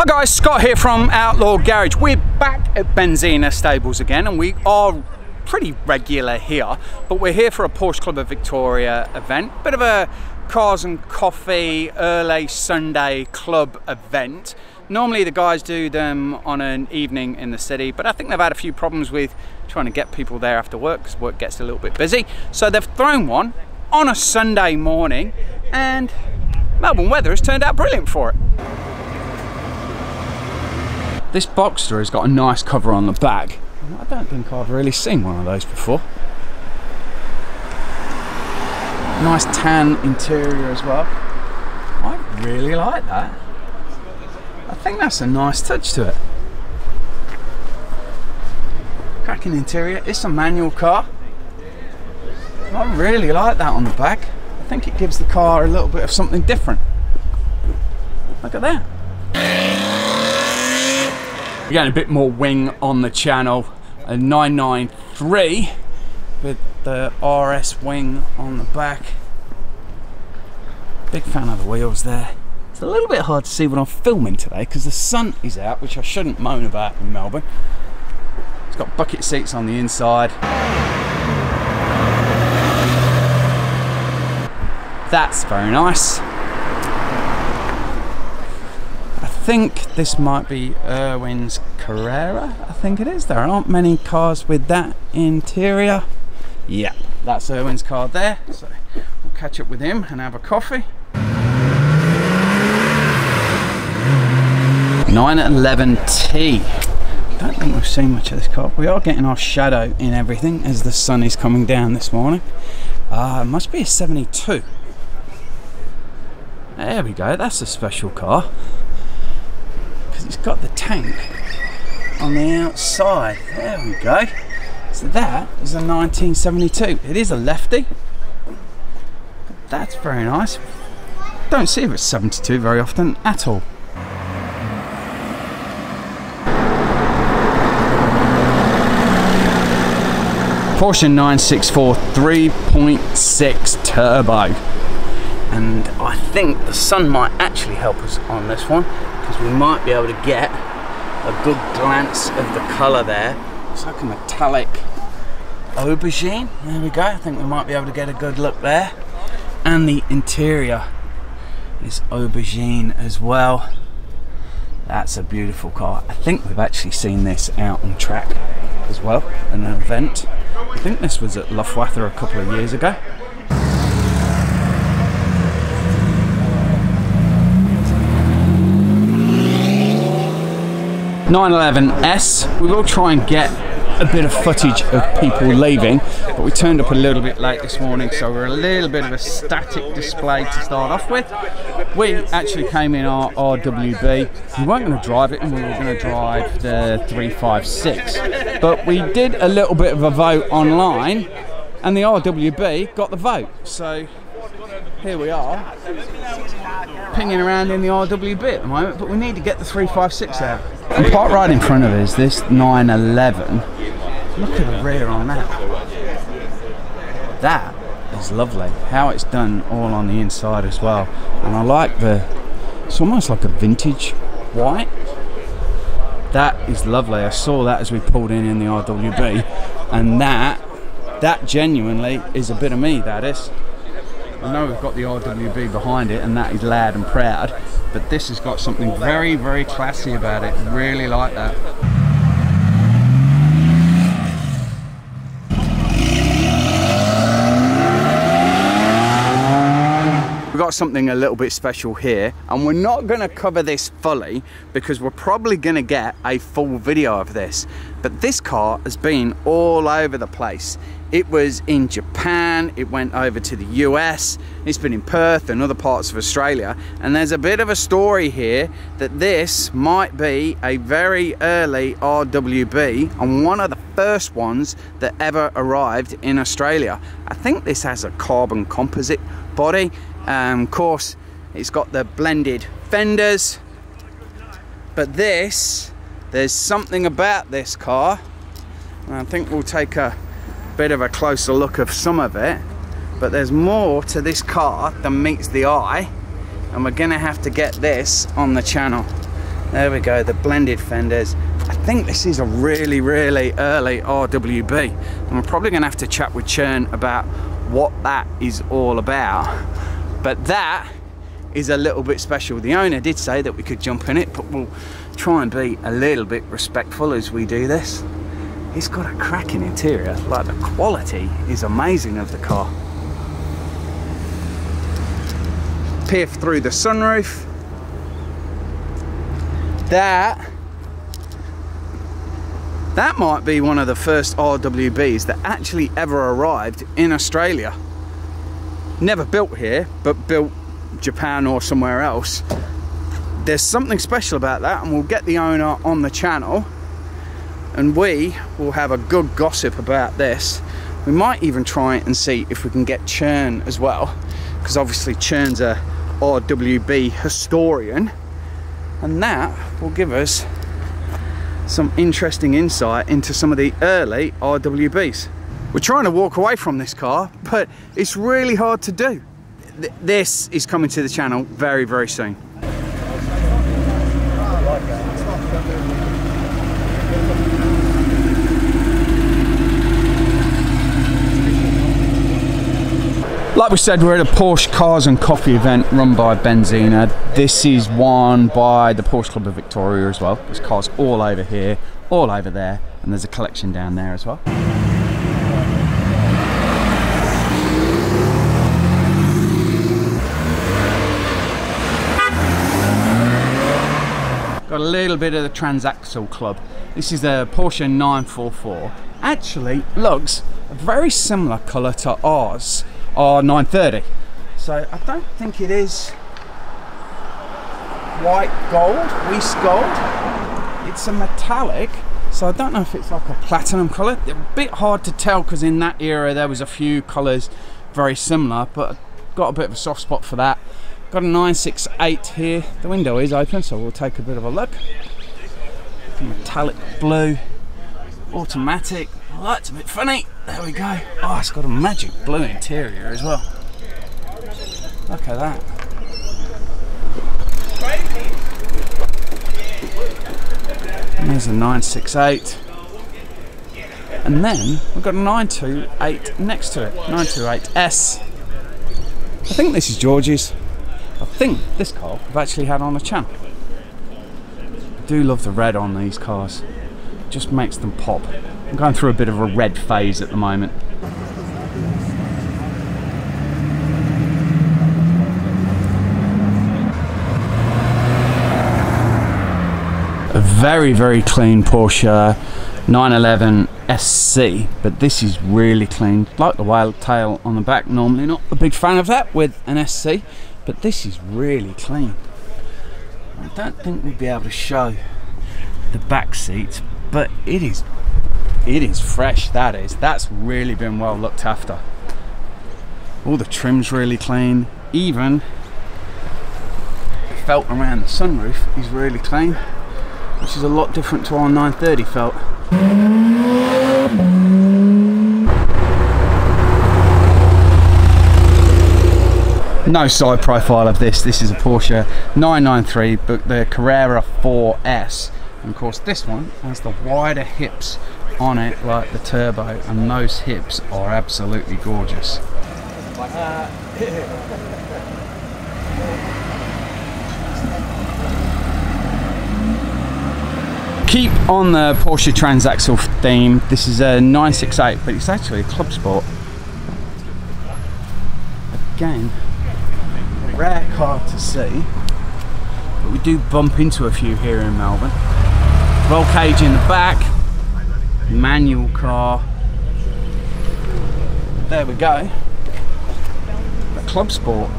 Hi guys, Scott here from Outlaw Garage. We're back at Benzina Stables again, and we are pretty regular here, but we're here for a Porsche Club of Victoria event. Bit of a cars and coffee early Sunday club event. Normally the guys do them on an evening in the city, but I think they've had a few problems with trying to get people there after work because work gets a little bit busy. So they've thrown one on a Sunday morning, and Melbourne weather has turned out brilliant for it. This Boxster has got a nice cover on the back. I don't think I've really seen one of those before. Nice tan interior as well. I really like that. I think that's a nice touch to it. Cracking interior. It's a manual car. I really like that on the back. I think it gives the car a little bit of something different. Look at that. We're getting a bit more wing on the channel. A 993 with the RS wing on the back. Big fan of the wheels there. It's a little bit hard to see when I'm filming today because the sun is out, which I shouldn't moan about in Melbourne. It's got bucket seats on the inside. That's very nice. I think this might be Irwin's Carrera. I think it is. There aren't many cars with that interior. Yeah, that's Irwin's car there. So we'll catch up with him and have a coffee. 911T. Don't think we've seen much of this car. We are getting our shadow in everything as the sun is coming down this morning. It must be a 72. There we go. That's a special car because it's got the tank on the outside. There we go. So that is a 1972. It is a lefty. That's very nice. Don't see if it's 72 very often at all. Porsche 964 3.6 turbo. And I think the sun might actually help us on this one because we might be able to get a good glance of the colour there. It's like a metallic aubergine. There we go. I think we might be able to get a good look there. And the interior is aubergine as well. That's a beautiful car. I think we've actually seen this out on track as well in an event. I think this was at Luftwasser a couple of years ago. .911S. We will try and get a bit of footage of people leaving, but we turned up a little bit late this morning, so we're a little bit of a static display to start off with. We actually came in our RWB. We weren't going to drive it, and we were going to drive the 356, but we did a little bit of a vote online, and the RWB got the vote. So here we are, pinging around in the RWB at the moment, but we need to get the 356 out. And parked right in front of us, this 911. Look at the rear on that. That is lovely. How it's done all on the inside as well. And I like it's almost like a vintage white. That is lovely. I saw that as we pulled in the RWB. And that genuinely is a bit of me, that is. I know we've got the RWB behind it, and that is loud and proud, but this has got something very, very classy about it. Really like that. We've got something a little bit special here, and we're not going to cover this fully because we're probably going to get a full video of this. But this car has been all over the place. It was in Japan, it went over to the US, it's been in Perth and other parts of Australia, and there's a bit of a story here that this might be a very early RWB and one of the first ones that ever arrived in Australia. I think this has a carbon composite body. Of course, it's got the blended fenders, but there's something about this car, and I think we'll take a bit of a closer look of some of it, but there's more to this car than meets the eye, and we're gonna have to get this on the channel. There we go, the blended fenders. I think this is a really, really early RWB. And we're probably gonna have to chat with Churn about what that is all about. But that is a little bit special. The owner did say that we could jump in it, but we'll try and be a little bit respectful as we do this. It's got a cracking interior. Like, the quality is amazing of the car. Peer through the sunroof. That might be one of the first RWBs that actually ever arrived in Australia. Never built here, but built Japan or somewhere else. There's something special about that, and we'll get the owner on the channel and we will have a good gossip about this. We might even try and see if we can get Churn as well, because obviously Churn's a RWB historian, and that will give us some interesting insight into some of the early RWBs. We're trying to walk away from this car, but it's really hard to do. This is coming to the channel very, very soon. Like we said, we're at a Porsche Cars and Coffee event run by Benzina. This is one by the Porsche Club of Victoria as well. There's cars all over here, all over there, and there's a collection down there as well. Got a little bit of the Transaxle Club. This is the Porsche 944. Actually looks a very similar colour to ours, our 930. So I don't think it is white gold, Weiss gold. It's a metallic, so I don't know if it's like a platinum colour. A bit hard to tell because in that era there was a few colours very similar, but I've got a bit of a soft spot for that. Got a 968 here. The window is open, so we'll take a bit of a look. Metallic blue, automatic. Oh, that's a bit funny. There we go. Oh, it's got a magic blue interior as well. Look at that. And there's a 968. And then we've got a 928 next to it. 928S. I think this is George's. I think this car I've actually had on the channel. I do love the red on these cars. It just makes them pop. I'm going through a bit of a red phase at the moment. A very, very clean Porsche 911 SC, but this is really clean. Like the whale tail on the back, normally not a big fan of that with an SC, but this is really clean. I don't think we'll be able to show the back seats, but it is fresh. That's really been well looked after. All the trim's really clean. Even the felt around the sunroof is really clean, which is a lot different to our 930 felt. No side profile of this. This is a Porsche 993, but the Carrera 4S. And of course this one has the wider hips on it, like the turbo, and those hips are absolutely gorgeous. Keep on the Porsche Transaxle theme. This is a 968, but it's actually a Club Sport. Again, a rare car to see, but we do bump into a few here in Melbourne. Roll cage in the back, manual car. There we go. The Club Sport.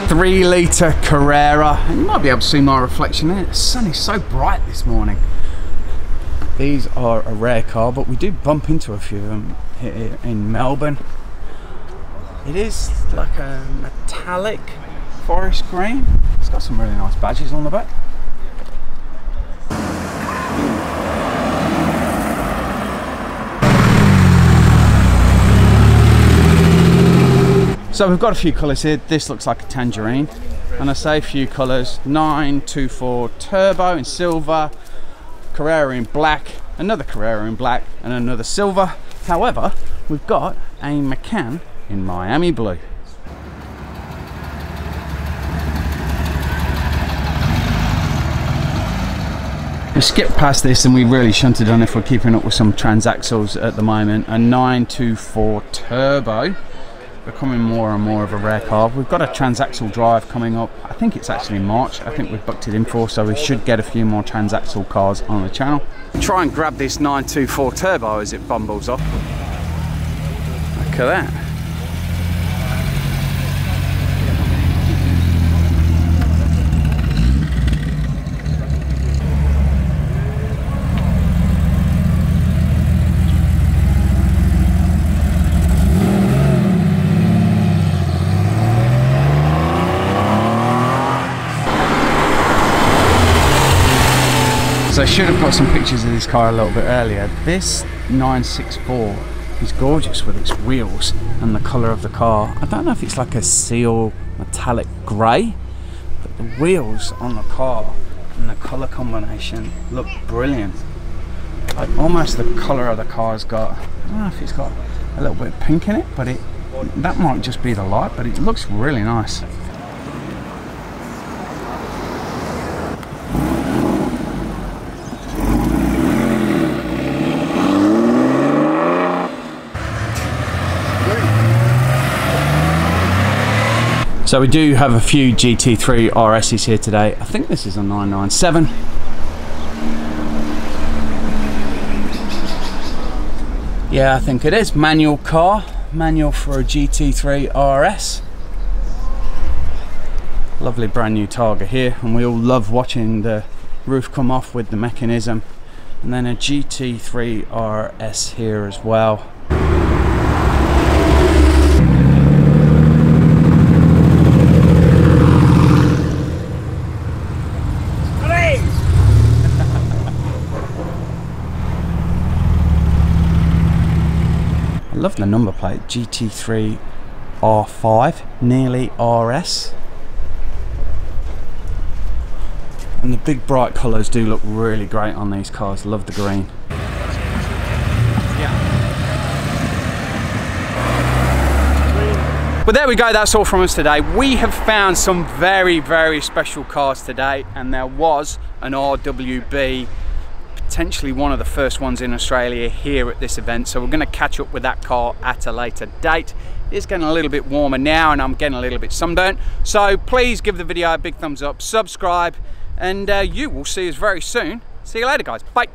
Three-litre Carrera. And you might be able to see my reflection there. The sun is so bright this morning. These are a rare car, but we do bump into a few of them here in Melbourne. It is like a metallic forest green. It's got some really nice badges on the back. So we've got a few colours here. This looks like a tangerine, and I say a few colours. 924 Turbo in silver, Carrera in black, another Carrera in black, and another silver. However, we've got a Macan in Miami blue. We skipped past this, and we really shouldn't have done if we're keeping up with some transaxles at the moment. A 924 Turbo, becoming more and more of a rare car. We've got a transaxle drive coming up. I think it's actually in March. I think we've booked it in for, so we should get a few more transaxle cars on the channel. Try and grab this 924 Turbo as it bumbles off. Look at that. So I should have got some pictures of this car a little bit earlier. This 964 is gorgeous with its wheels and the colour of the car. I don't know if it's like a seal metallic grey, but the wheels on the car and the colour combination look brilliant. Like almost the colour of the car's got, I don't know if it's got a little bit of pink in it, but that might just be the light, but it looks really nice. So we do have a few GT3 RSs here today. I think this is a 997. Yeah, I think it is. Manual car, manual for a GT3 RS. Lovely brand new Targa here, and we all love watching the roof come off with the mechanism. And then a GT3 RS here as well. I love the number plate, GT3 R5, nearly RS. And the big bright colours do look really great on these cars. Love the green. But there we go, that's all from us today. We have found some very, very special cars today, and there was an RWB, potentially one of the first ones in Australia here at this event, so we're going to catch up with that car at a later date. It's getting a little bit warmer now and I'm getting a little bit sunburnt, so please give the video a big thumbs up, subscribe, and you will see us very soon. See you later guys, bye.